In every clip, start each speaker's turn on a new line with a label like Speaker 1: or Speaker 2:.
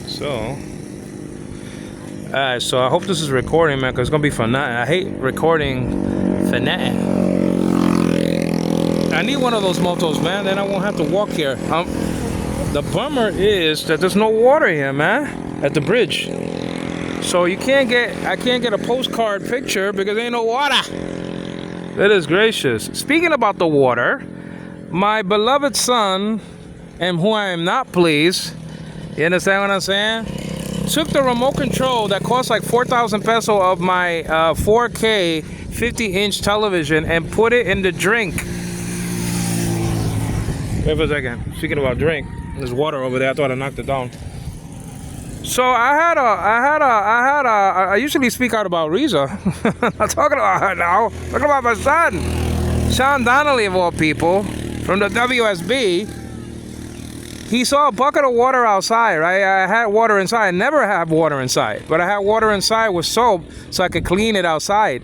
Speaker 1: So I hope this is recording, man, because it's gonna be for nothing. I hate recording for nothing. I need one of those motos, man. Then I won't have to walk here. The bummer is that there's no water here, man, at the bridge. So I can't get a postcard picture because there ain't no water. That is gracious. Speaking about the water, my beloved son, and who I am not pleased, you understand what I'm saying? Took the remote control that cost like 4,000 pesos of my 4K 50-inch television and put it in the drink. Wait for a second. Speaking about drink, there's water over there. I thought I knocked it down. So I usually speak out about Riza. Not talking about her now. Talking about my son, Sean Donnelly of all people, from the WSB. He saw a bucket of water outside, right? I had water inside. I never have water inside, but I had water inside with soap so I could clean it outside.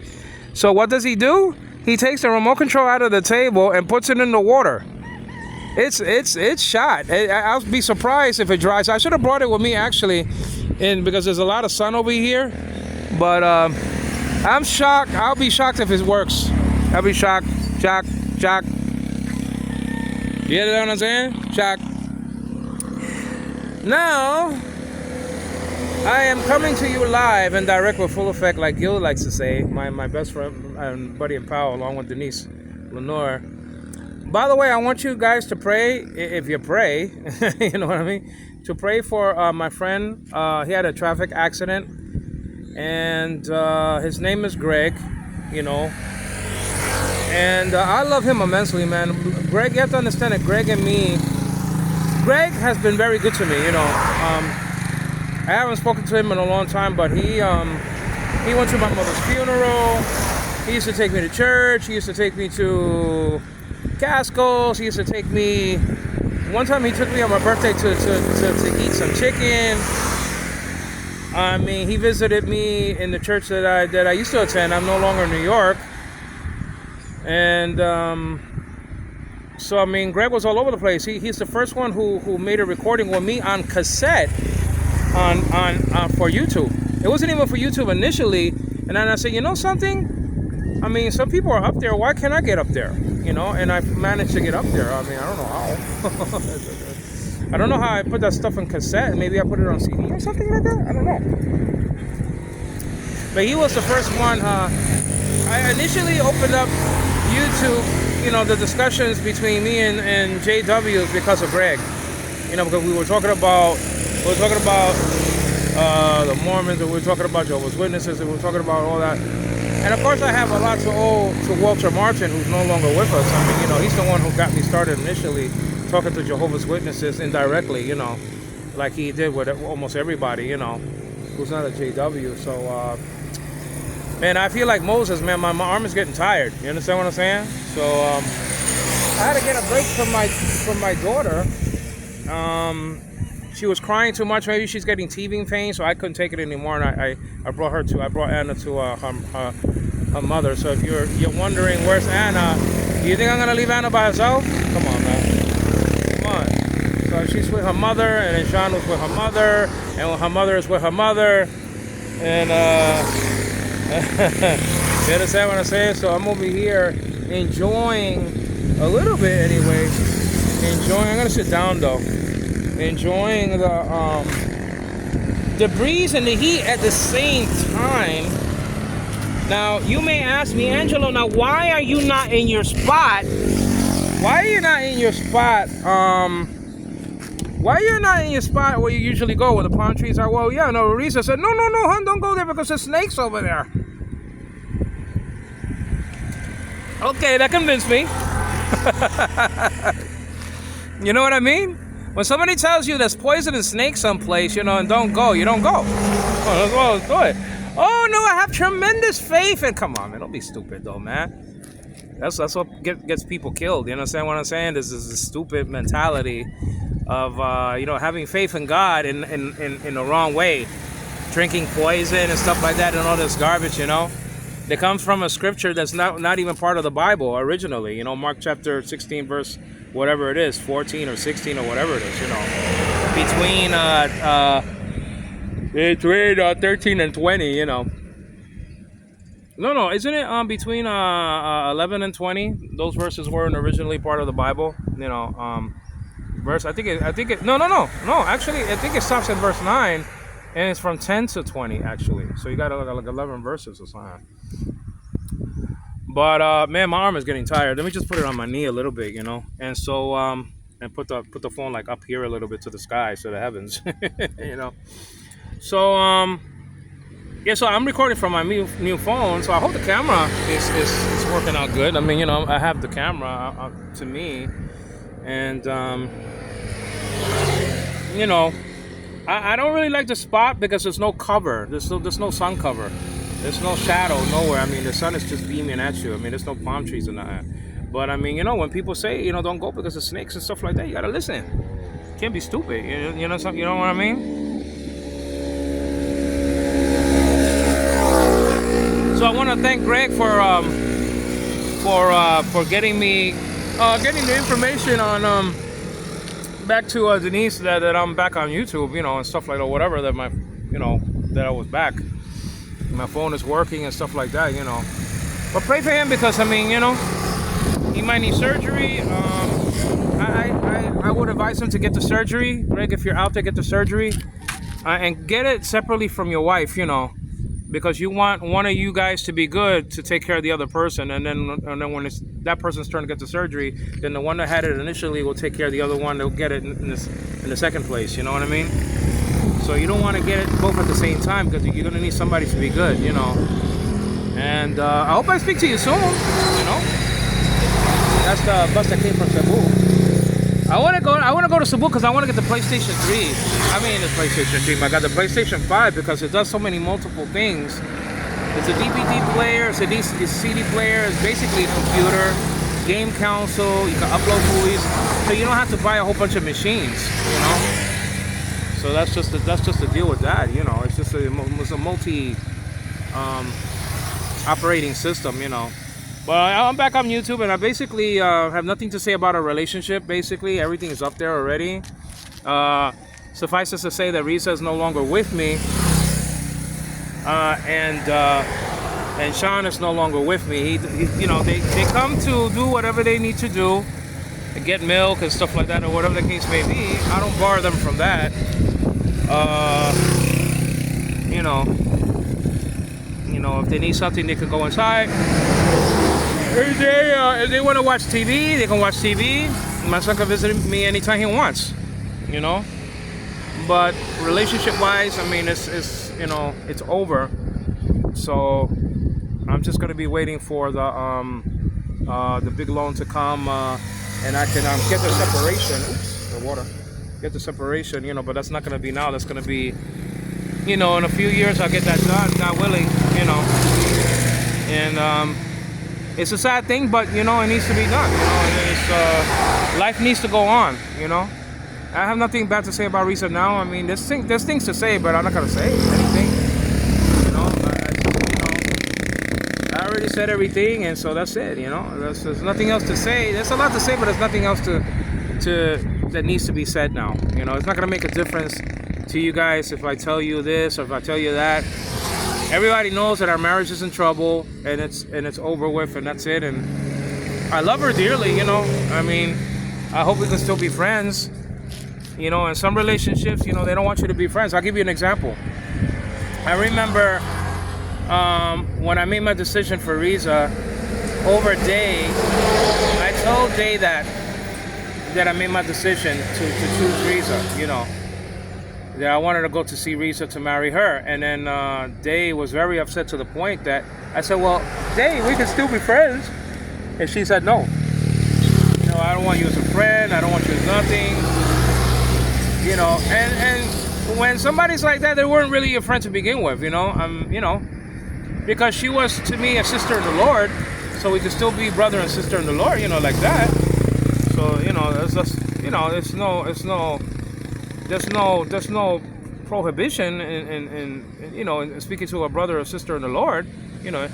Speaker 1: So what does he do? He takes the remote control out of the table and puts it in the water. It's shot. I'll be surprised if it dries. I should have brought it with me actually, because there's a lot of sun over here. But I'm shocked. I'll be shocked if it works. I'll be shocked. You know what I'm saying? Shocked. Now, I am coming to you live and direct with full effect, like Gil likes to say, my best friend and buddy and pal, along with Denise Lenore. By the way, I want you guys to pray, if you pray, you know what I mean, to pray for my friend. He had a traffic accident, and his name is Greg, you know, and I love him immensely, man. Greg, you have to understand that Greg has been very good to me, you know. I haven't spoken to him in a long time, but he went to my mother's funeral. He used to take me to church. He used to take me to Casco's. He used to take me. One time he took me on my birthday to eat some chicken. I mean, he visited me in the church that I used to attend. I'm no longer in New York, and so I mean, Greg was all over the place. He's the first one who made a recording with me on cassette on for YouTube. It wasn't even for YouTube initially, and then I said, you know something? I mean, some people are up there. Why can't I get up there? You know, and I managed to get up there. I mean, I don't know how. I don't know how I put that stuff in cassette. Maybe I put it on CD or something like that. I don't know. But he was the first one. I initially opened up YouTube, you know, the discussions between me and JW because of Greg. You know, because we were talking about the Mormons, and we were talking about Jehovah's Witnesses, and we were talking about all that. And of course, I have a lot to owe to Walter Martin, who's no longer with us. I mean, you know, he's the one who got me started initially talking to Jehovah's Witnesses indirectly, you know, like he did with almost everybody, you know, who's not a JW. So, man, I feel like Moses, man. My arm is getting tired. You understand what I'm saying? So, I had to get a break from my daughter. She was crying too much. Maybe she's getting teething pain, so I couldn't take it anymore. And I brought Anna to her mother. So if you're wondering where's Anna, do you think I'm gonna leave Anna by herself? Come on, man. Come on. So she's with her mother, and then Sean was with her mother, and her mother is with her mother, and you understand what I'm saying? So I'm over here enjoying a little bit anyway. I'm gonna sit down though. Enjoying the breeze and the heat at the same time. Now you may ask me, Angelo, now why are you not in your spot? Why are you not in your spot? Why are you not in your spot where you usually go where the palm trees are? Well, yeah, no, Risa said, no, hon, don't go there because there's snakes over there. Okay, that convinced me. You know what I mean? When somebody tells you there's poisonous snakes someplace, you know, and don't go, you don't go. Oh, let's do it. Oh, no, I have tremendous faith. And come on, man, don't be stupid, though, man. That's what gets people killed. You understand what I'm saying? This is a stupid mentality of, you know, having faith in God in the wrong way. Drinking poison and stuff like that and all this garbage, you know. That comes from a scripture that's not even part of the Bible originally. You know, Mark chapter 16, verse whatever it is, 14 or 16 or whatever it is, you know. Between Between 13 and 20, you know. No, isn't it between 11 and 20? Those verses weren't originally part of the Bible, you know. Verse, no. Actually, I think it stops at verse 9, and it's from 10 to 20 actually. So you got like 11 verses or something. But man, my arm is getting tired. Let me just put it on my knee a little bit, you know, and so and put the phone like up here a little bit to the sky, to the heavens, you know. So yeah, so I'm recording from my new phone, so I hope the camera is working out good. I mean, you know, I have the camera to me, and you know, I don't really like the spot because there's no cover. There's no sun cover. There's no shadow nowhere. I mean, the sun is just beaming at you. I mean, there's no palm trees in that. But I mean, you know, when people say, you know, don't go because of snakes and stuff like that, you gotta listen. You can't be stupid. You know something. You know what I mean? So I want to thank Greg for getting me getting the information on back to Denise that I'm back on YouTube, you know, and stuff like that, whatever, that that I was back. My phone is working and stuff like that, you know. But pray for him because, I mean, you know, he might need surgery. I would advise him to get the surgery. Greg, if you're out there, get the surgery. And get it separately from your wife, you know. Because you want one of you guys to be good to take care of the other person. And then when it's that person's turn to get the surgery, then the one that had it initially will take care of the other one. They'll get it in the second place, you know what I mean? So you don't want to get it both at the same time because you're going to need somebody to be good, you know. And I hope I speak to you soon, you know. That's the bus that came from Cebu. I want to go to Cebu because I want to get the PlayStation 3. I mean the PlayStation 3. I got the PlayStation 5 because it does so many multiple things. It's a DVD player, it's a CD player, it's basically a computer, game console, you can upload movies. So you don't have to buy a whole bunch of machines, you know. So that's just the deal with that, you know. It's just a multi operating system, you know. But I'm back on YouTube, and I basically have nothing to say about our relationship. Basically, everything is up there already. Suffice it to say that Risa is no longer with me, and Sean is no longer with me. He you know, they come to do whatever they need to do, get milk and stuff like that, or whatever the case may be. I don't bar them from that. You know, if they need something, they can go inside. If they want to watch TV, they can watch TV. My son can visit me anytime he wants, you know. But relationship-wise, I mean, it's you know, it's over. So I'm just gonna be waiting for the big loan to come, and I can get the separation. Oops, the water. Get the separation, you know. But that's not gonna be now. That's gonna be, you know, in a few years I'll get that done, God willing, you know. And it's a sad thing, but you know, it needs to be done, you know. And life needs to go on, you know. I have nothing bad to say about Risa now. I mean, there's things to say, but I'm not gonna say anything, you know. I already said everything, and so that's it, you know. There's nothing else to say. There's a lot to say, but there's nothing else that needs to be said now, you know. It's not gonna make a difference to you guys if I tell you this or if I tell you that. Everybody knows that our marriage is in trouble, and it's over with, and that's it. And I love her dearly, you know. I mean, I hope we can still be friends, you know. In some relationships, you know, they don't want you to be friends. I'll give you an example. I remember when I made my decision for Riza over Day, I told Day that I made my decision to choose Riza, you know. That I wanted to go to see Risa to marry her. And then Day was very upset to the point that I said, well, Day, we can still be friends. And she said, no. You know, I don't want you as a friend. I don't want you as nothing. You know, and when somebody's like that, they weren't really a friend to begin with, you know. You know, because she was to me a sister in the Lord. So we could still be brother and sister in the Lord, you know, like that. So, you know, there's just, you know, there's no prohibition in you know, in speaking to a brother or sister in the Lord, you know.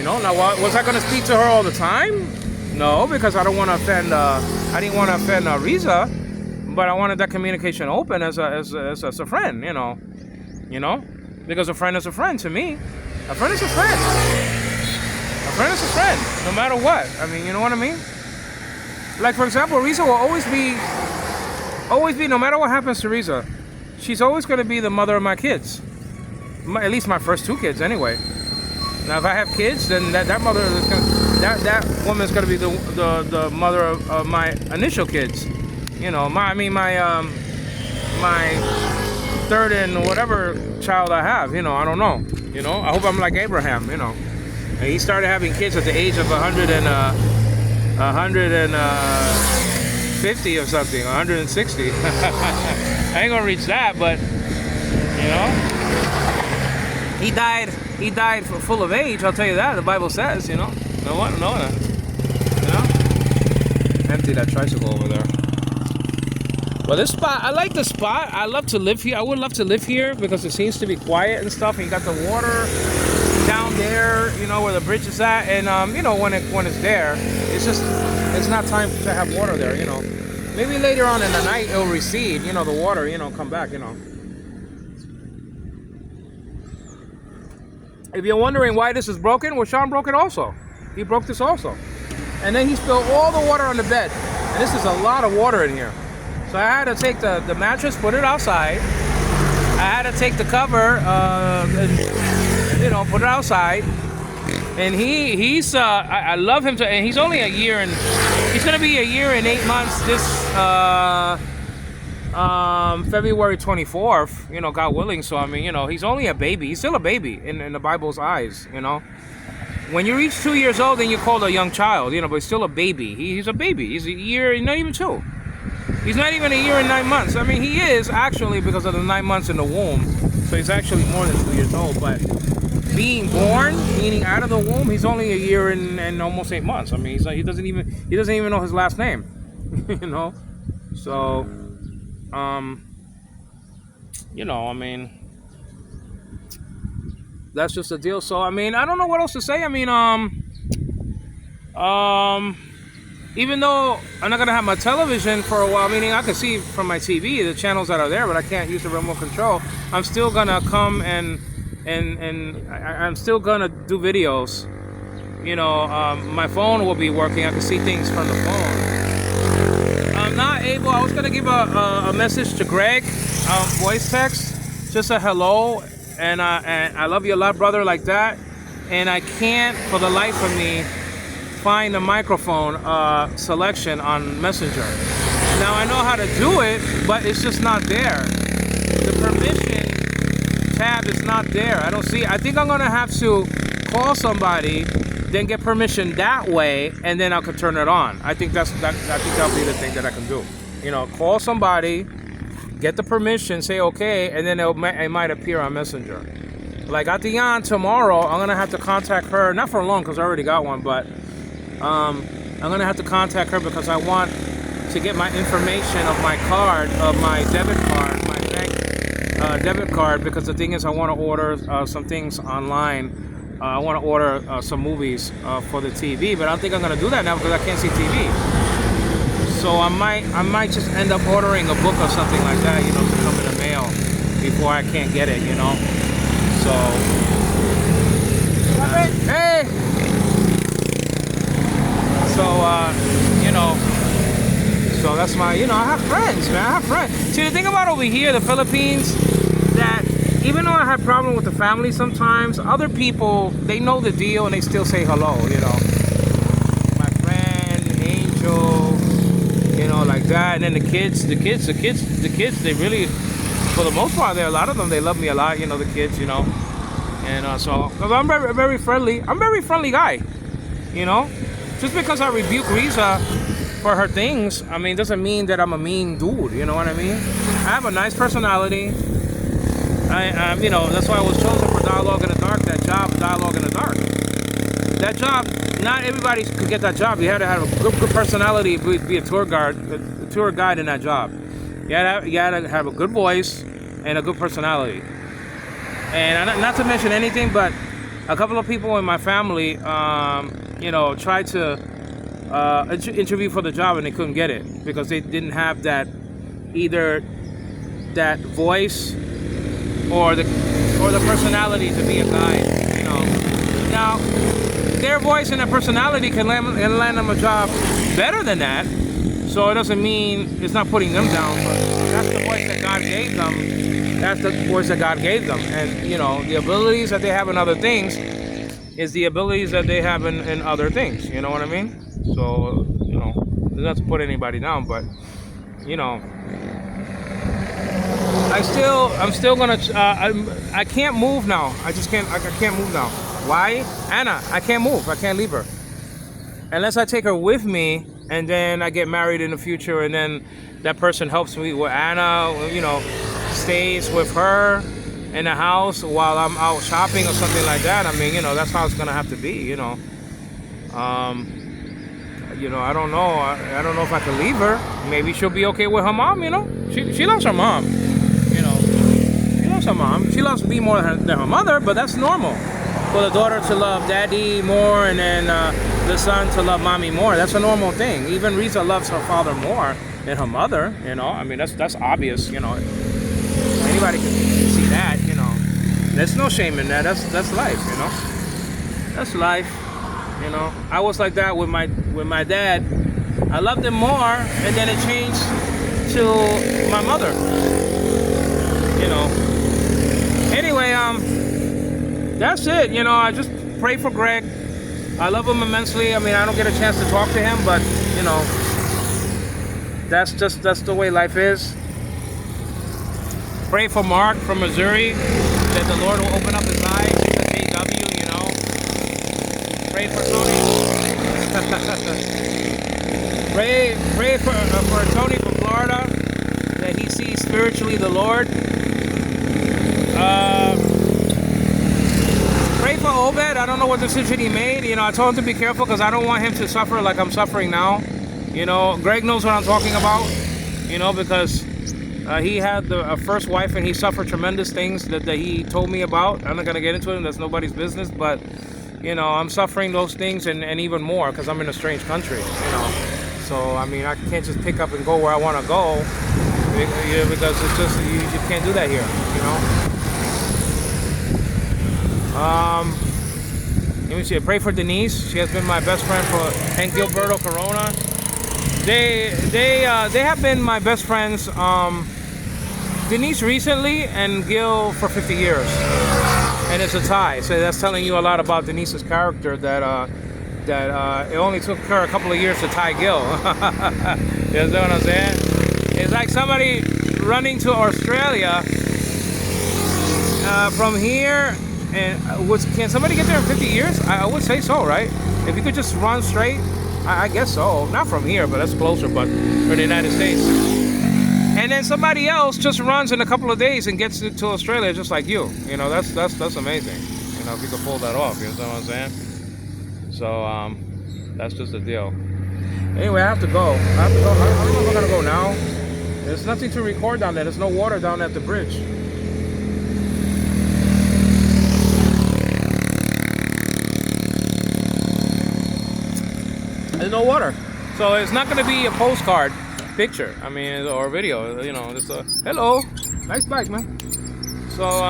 Speaker 1: Now, was I going to speak to her all the time? No, because I don't want to offend. I didn't want to offend Riza, but I wanted that communication open as a friend, because a friend is a friend to me. A friend is a friend. A friend is a friend, no matter what. I mean, you know what I mean? Like, for example, Risa will always be, no matter what happens to Risa, she's always going to be the mother of my kids. At least my first 2 kids, anyway. Now, if I have kids, then that mother is that woman's going to be the mother of my initial kids. My third and whatever child I have. I don't know. I hope I'm like Abraham. And he started having kids at the age of 150 or something, 160. I ain't gonna reach that, but he died full of age. I'll tell you that. The Bible says, No one, empty that tricycle over there. Well, this spot, I like the spot. I love to live here. I would love to live here because it seems to be quiet and stuff. And you got the water down there, where the bridge is at. And when it's there, it's not time to have water there. Maybe later on in the night it'll recede. The water, come back. If you're wondering why this is broken, well, Sean broke it also. He broke this also. And then he spilled all the water on the bed. And this is a lot of water in here. So I had to take the mattress, put it outside. I had to take the cover, put it outside. And he's I love him and he's only he's gonna be a year and 8 months this February 24th, God willing. So I mean, he's only a baby. He's still a baby in the Bible's eyes, When you reach 2 years old, then you're called a young child, but he's still a baby. He's a baby. He's a year, not even 2. He's not even a year and 9 months. I mean, he is actually because of the 9 months in the womb. So he's actually more than 2 years old. But being born, meaning out of the womb, he's only a year and almost 8 months. I mean, he doesn't even know his last name. So, I mean, that's just the deal. So, I mean, I don't know what else to say. I mean, even though I'm not gonna have my television for a while, meaning I can see from my TV the channels that are there, but I can't use the remote control. I'm still gonna come and I'm still gonna do videos. My phone will be working. I can see things from the phone. I'm not able. I was gonna give a message to Greg, voice text, just a hello, and I love you a lot, brother, like that. And I can't for the life of me find the microphone selection on Messenger. Now I know how to do it, but it's just not there. The permission tab is not there. I don't see. I think I'm gonna have to call somebody, then get permission that way, and then I could turn it on. I think that'll be the thing that I can do. Call somebody, get the permission, say okay, and then it might appear on Messenger. Like Atiyan tomorrow, I'm gonna have to contact her, not for long because I already got one, but I'm gonna have to contact her because I want to get my information of my card, of my debit card, my bank debit card, because the thing is I want to order some things online. I want to order some movies for the TV, but I don't think I'm gonna do that now because I can't see TV. So I might just end up ordering a book or something like that, to come in the mail before I can't get it, So hey. So, so that's my, I have friends, man. I have friends. See, the thing about over here, the Philippines, that even though I have problem with the family sometimes, other people, they know the deal and they still say hello, My friend, Angel, like that. And then the kids, they really, for the most part, a lot of them, they love me a lot, the kids, And so, because I'm very, very friendly. I'm a very friendly guy, Just because I rebuke Risa for her things, I mean, doesn't mean that I'm a mean dude. You know what I mean? I have a nice personality. That's why I was chosen for Dialogue in the Dark. That job, Dialogue in the Dark. That job, not everybody could get that job. You had to have a good personality, be a tour guide in that job. You had to have a good voice and a good personality. And not to mention anything, but a couple of people in my family, tried to interview for the job and they couldn't get it because they didn't have that either that voice or the personality to be a guide. Now their voice and their personality can land them a job better than that. So it doesn't mean it's not putting them down, but that's the voice that God gave them. That's the voice that God gave them. And, the abilities that they have in other things is the abilities that they have in other things. You know what I mean? So, not to put anybody down, but, I'm still gonna, I can't move now. I can't move now. Why? Anna, I can't move. I can't leave her. Unless I take her with me, and then I get married in the future, and then that person helps me with Anna, stays with her in the house while I'm out shopping or something like that. I mean, that's how it's gonna have to be, I don't know. I don't know if I can leave her. Maybe she'll be okay with her mom, She loves her mom, She loves her mom. She loves me more than her mother, but that's normal. For the daughter to love daddy more, and then the son to love mommy more. That's a normal thing. Even Risa loves her father more than her mother. I mean, that's obvious. Anybody can see that. There's no shame in that. That's life. That's life. I was like that with my dad. I loved him more, and then it changed to my mother. Anyway, that's it. I just pray for Greg. I love him immensely. I mean, I don't get a chance to talk to him, but that's the way life is. Pray for Mark from Missouri, that the Lord will open up his eyes to JW. Pray for Tony. pray for Tony from Florida, that he sees spiritually the Lord. Pray for Obed. I don't know what decision he made. I told him to be careful because I don't want him to suffer like I'm suffering now. Greg knows what I'm talking about. Because he had a first wife and he suffered tremendous things that he told me about. I'm not going to get into it. That's nobody's business. But, I'm suffering those things and even more because I'm in a strange country, So, I mean, I can't just pick up and go where I want to go because it's just, you can't do that here, Let me see. Pray for Denise. She has been my best friend and Gilberto Corona. They have been my best friends. Denise recently and Gil for 50 years, and it's a tie. So that's telling you a lot about Denise's character. That it only took her a couple of years to tie Gil. You know what I'm saying? It's like somebody running to Australia from here. And can somebody get there in 50 years? I would say so, right? If you could just run straight, I guess so. Not from here, but that's closer, but for the United States. And then somebody else just runs in a couple of days and gets to Australia just like you. That's amazing. If you could pull that off, you know what I'm saying? So, that's just the deal. Anyway, I have to go. I don't know if I'm gonna go now. There's nothing to record down there. There's no water down at the bridge. There's no water, so it's not going to be a postcard picture. I mean, or video. Just hello, nice bike, man. So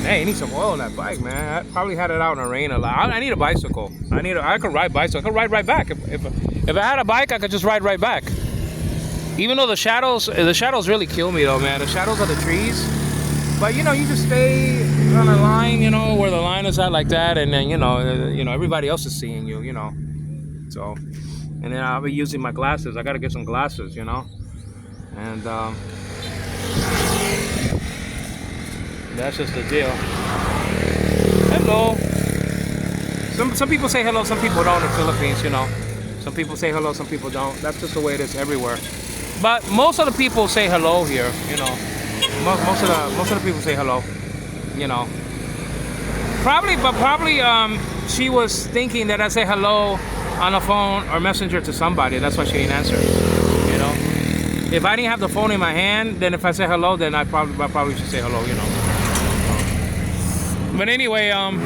Speaker 1: hey, you need some oil on that bike, man. I probably had it out in the rain a lot. I need a bicycle. I could ride bicycle. I could ride right back. If I had a bike, I could just ride right back. Even though the shadows really kill me, though, man. The shadows of the trees. But you just stay on a line, where the line is at like that, and then everybody else is seeing you, So, and then I'll be using my glasses. I gotta get some glasses, and that's just the deal. Hello. Some people say hello, some people don't in the Philippines, Some people say hello, some people don't. That's just the way it is everywhere. But most of the people say hello here, Most of the people say hello, Probably, she was thinking that I say hello on the phone or messenger to somebody. That's why she didn't answer. If I didn't have the phone in my hand, then if I say hello, then I probably should say hello. But anyway, I'm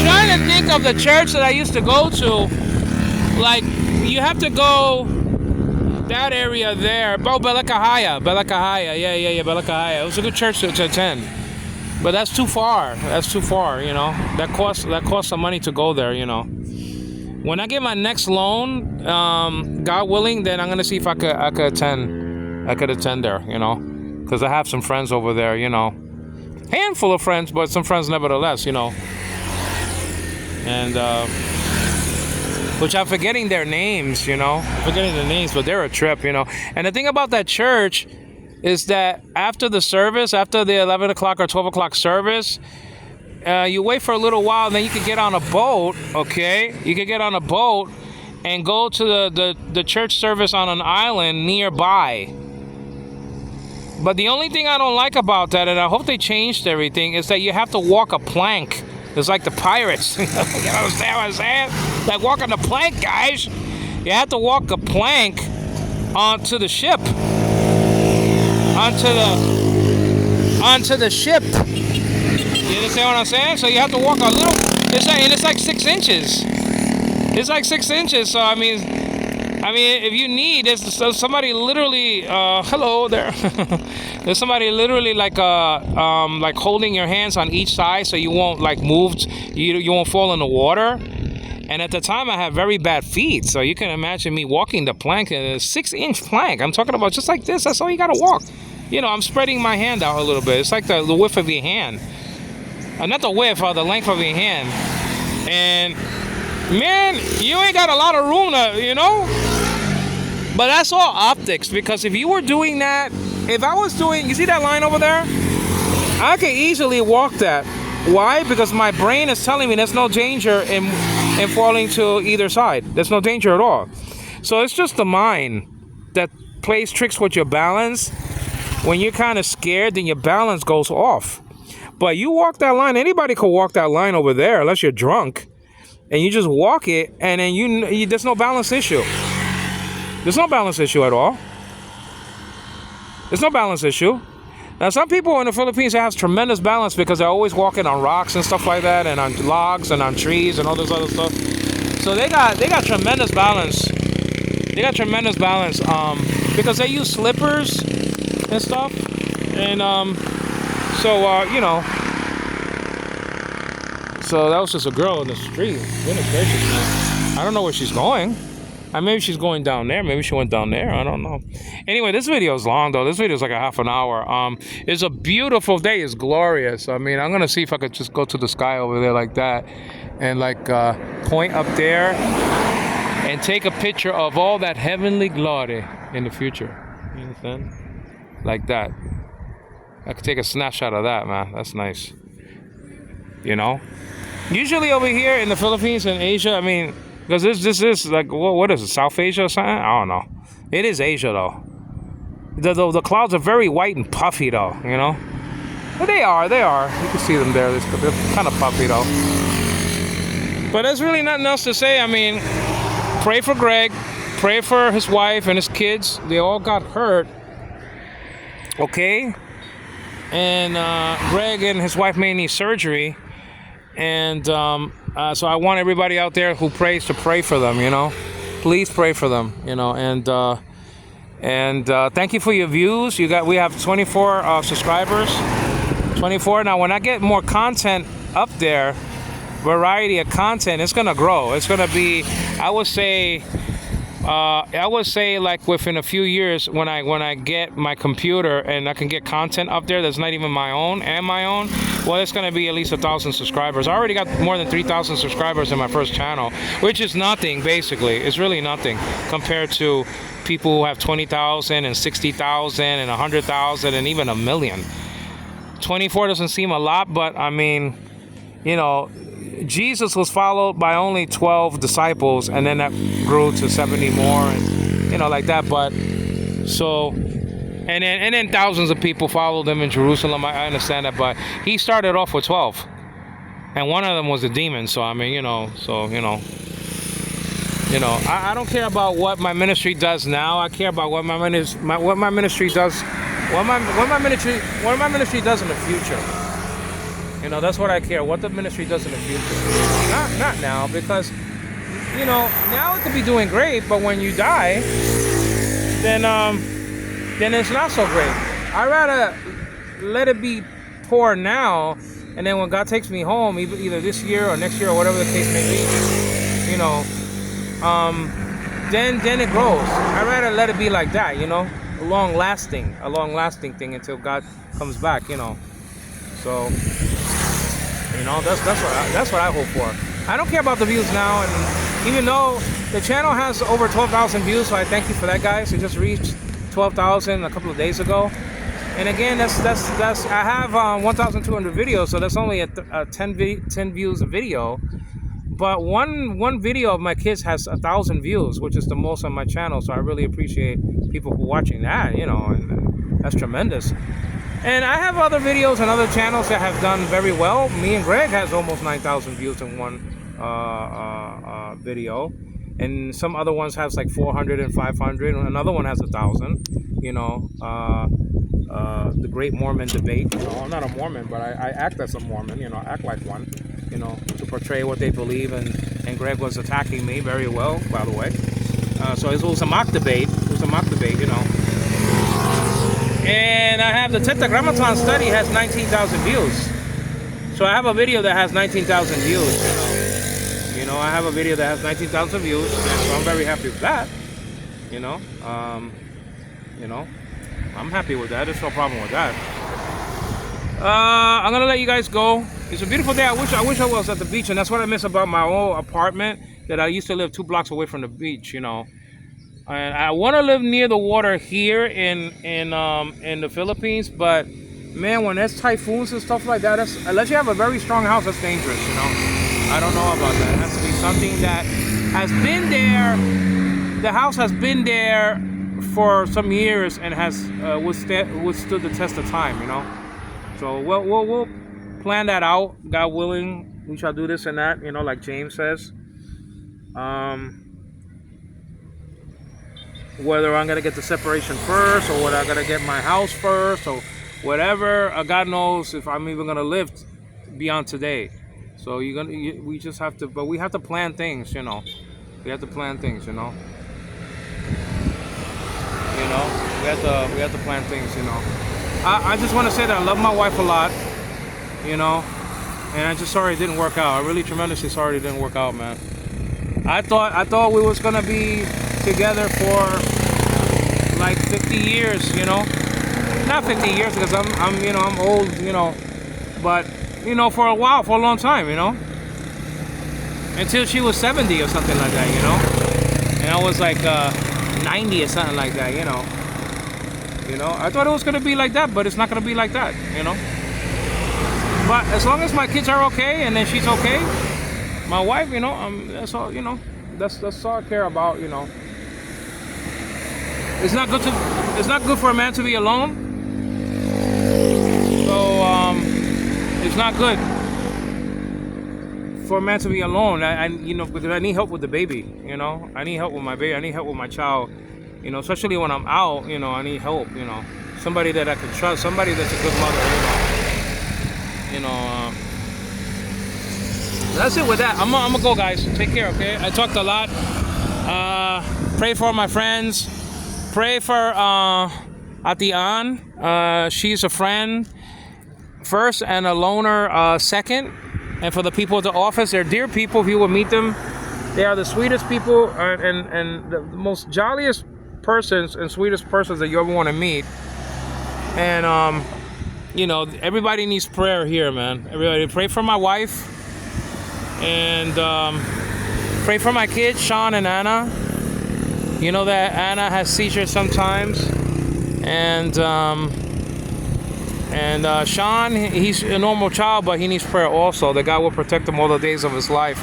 Speaker 1: trying to think of the church that I used to go to. Like, you have to go That area there. Oh, Belakahaya. Yeah, Belakahaya. It was a good church to attend. But that's too far. That's too far, you know. That costs some money to go there, you know. When I get my next loan, God willing, then I'm gonna see if I could attend. I could attend there, you know, because I have some friends over there, you know. Handful of friends, but some friends nevertheless, you know. And which I'm forgetting their names, you know. Forgetting their names, but they're a trip, you know. And the thing about that church is that after the service, after the 11 o'clock or 12 o'clock service, you wait for a little while, and then you can get on a boat, okay? You can get on a boat and go to the church service on an island nearby. But the only thing I don't like about that, and I hope they changed everything, is that you have to walk a plank. It's like the pirates. You understand what I'm saying? Like walking the plank, guys. You have to walk a plank onto the ship. Onto the ship. You understand what I'm saying? So you have to walk a little. It's like 6 inches. It's like 6 inches. So I mean, if you need, there's somebody literally. Hello there. There's somebody literally like holding your hands on each side, so you won't like move. You won't fall in the water. And at the time, I had very bad feet, so you can imagine me walking the plank, a 6-inch plank. I'm talking about just like this. That's all you gotta walk. You know, I'm spreading my hand out a little bit. It's like the width of your hand. Not the width, or the length of your hand. And man, you ain't got a lot of room to, you know. But that's all optics, because if you were doing that, if I was doing, you see that line over there? I could easily walk that. Why? Because my brain is telling me there's no danger in falling to either side. There's no danger at all. So it's just the mind that plays tricks with your balance. When you're kind of scared, then your balance goes off. But you walk that line, anybody could walk that line over there, unless you're drunk. And you just walk it, and then you there's no balance issue. There's no balance issue at all. There's no balance issue. Now, some people in the Philippines have tremendous balance because they're always walking on rocks and stuff like that, and on logs and on trees and all this other stuff. So they got tremendous balance. They got tremendous balance because they use slippers and stuff. And you know. So that was just a girl in the street. Goodness gracious, man. I don't know where she's going. Maybe she's going down there. Maybe she went down there. I don't know. Anyway, this video is long, though. This video is like a half an hour. It's a beautiful day. It's glorious. I mean, I'm going to see if I could just go to the sky over there like that and, like, point up there and take a picture of all that heavenly glory in the future. You understand? Like that. I could take a snapshot of that, man. That's nice. You know? Usually over here in the Philippines and Asia, I mean... Because this is like, what is it, South Asia or something? I don't know. It is Asia, though. The clouds are very white and puffy, though, you know? But they are. You can see them there. They're kind of puffy, though. But there's really nothing else to say. I mean, pray for Greg. Pray for his wife and his kids. They all got hurt. Okay? And Greg and his wife may need surgery. And so I want everybody out there who prays to pray for them, you know. Please pray for them, you know. And thank you for your views. We have 24 subscribers. 24. Now, when I get more content up there, variety of content, it's gonna grow. It's gonna be, I would say like within a few years, when I get my computer and I can get content up there that's not even my own, well, it's gonna be at least 1,000 subscribers. I already got more than 3,000 subscribers in my first channel, which is nothing. Basically, it's really nothing compared to people who have 20,000 and 60,000 and 100,000 and even 1 million. 24 doesn't seem a lot, but I mean, you know, Jesus was followed by only 12 disciples, and then that grew to 70 more, and you know, like that. But so, and then thousands of people followed him in Jerusalem. I understand that, but he started off with 12, and one of them was a demon. So I mean, I don't care about what my ministry does now. I care about what my ministry does. What my ministry does in the future. You know, that's what I care, what the ministry does in the future. Not now, because, you know, now it could be doing great, but when you die, then it's not so great. I'd rather let it be poor now, and then when God takes me home, either this year or next year or whatever the case may be, you know, then it grows. I'd rather let it be like that, you know, a long lasting thing until God comes back, you know. So, you know, that's what I hope for. I don't care about the views now, and even though the channel has over 12,000 views, so I thank you for that, guys. It just reached 12,000 a couple of days ago. And again, that's I have 1,200 videos, so that's only a 10 views a video. But one video of my kids has 1,000 views, which is the most on my channel. So I really appreciate people who are watching that, you know, and that's tremendous. And I have other videos and other channels that have done very well. Me and Greg has almost 9,000 views in one video, and some other ones has like 400 and 500. Another one has 1,000. You know, the Great Mormon Debate. You know, I'm not a Mormon, but I act as a Mormon. You know, I act like one. You know, to portray what they believe, and Greg was attacking me very well, by the way. So it was a mock debate. It was a mock debate, you know. And I have the Tetragrammaton study has 19,000 views. So I have a video that has 19,000 views. You know, I have a video that has 19,000 views, so I'm very happy with that. You know, I'm happy with that. There's no problem with that. I'm gonna let you guys go. It's a beautiful day. I wish I was at the beach, and that's what I miss about my old apartment that I used to live 2 blocks away from the beach. You know, and I want to live near the water here in the Philippines, but man, when there's typhoons and stuff like that, unless you have a very strong house, that's dangerous. You know, I don't know about that. It has to be something that has been there. The house has been there for some years and has withstood the test of time. You know, so we'll plan that out. God willing, we shall do this and that. You know, like James says. Whether I'm gonna get the separation first, or whether I'm gonna get my house first, or whatever, God knows if I'm even gonna live beyond today. So we just have to, but we have to plan things, you know. We have to plan things, you know. You know, we have to plan things, you know. I just want to say that I love my wife a lot, you know, and I'm just sorry it didn't work out. I'm really tremendously sorry it didn't work out, man. I thought we was gonna be together for like 50 years, you know. Not 50 years because I'm old, you know, but you know, for a while, for a long time, you know, until she was 70 or something like that, you know, and I was like 90 or something like that, you know. I thought it was gonna be like that, but it's not gonna be like that, you know. But as long as my kids are okay and then she's okay, my wife, you know, that's all, you know, that's all I care about, you know. It's not good for a man to be alone. So it's not good for a man to be alone. You know, because I need help with the baby, you know. I need help with my baby. I need help with my child, you know, especially when I'm out, you know, I need help, you know. Somebody that I can trust, somebody that's a good mother, you know. That's it with that. I'm gonna go, guys. Take care, okay? I talked a lot. Pray for my friends. Pray for Atian. She's a friend first and a loner second. And for the people at the office, they're dear people. If you will meet them, they are the sweetest people and the most jolliest persons and sweetest persons that you ever want to meet. And you know, everybody needs prayer here, man. Everybody pray for my wife. And pray for my kids, Sean and Anna. You know that Anna has seizures sometimes, and Sean, he's a normal child, but he needs prayer also. That God will protect him all the days of his life,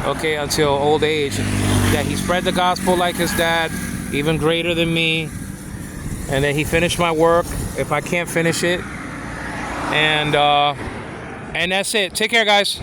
Speaker 1: okay, until old age. That he spread the gospel like his dad, even greater than me, and that he finished my work if I can't finish it. And that's it. Take care, guys.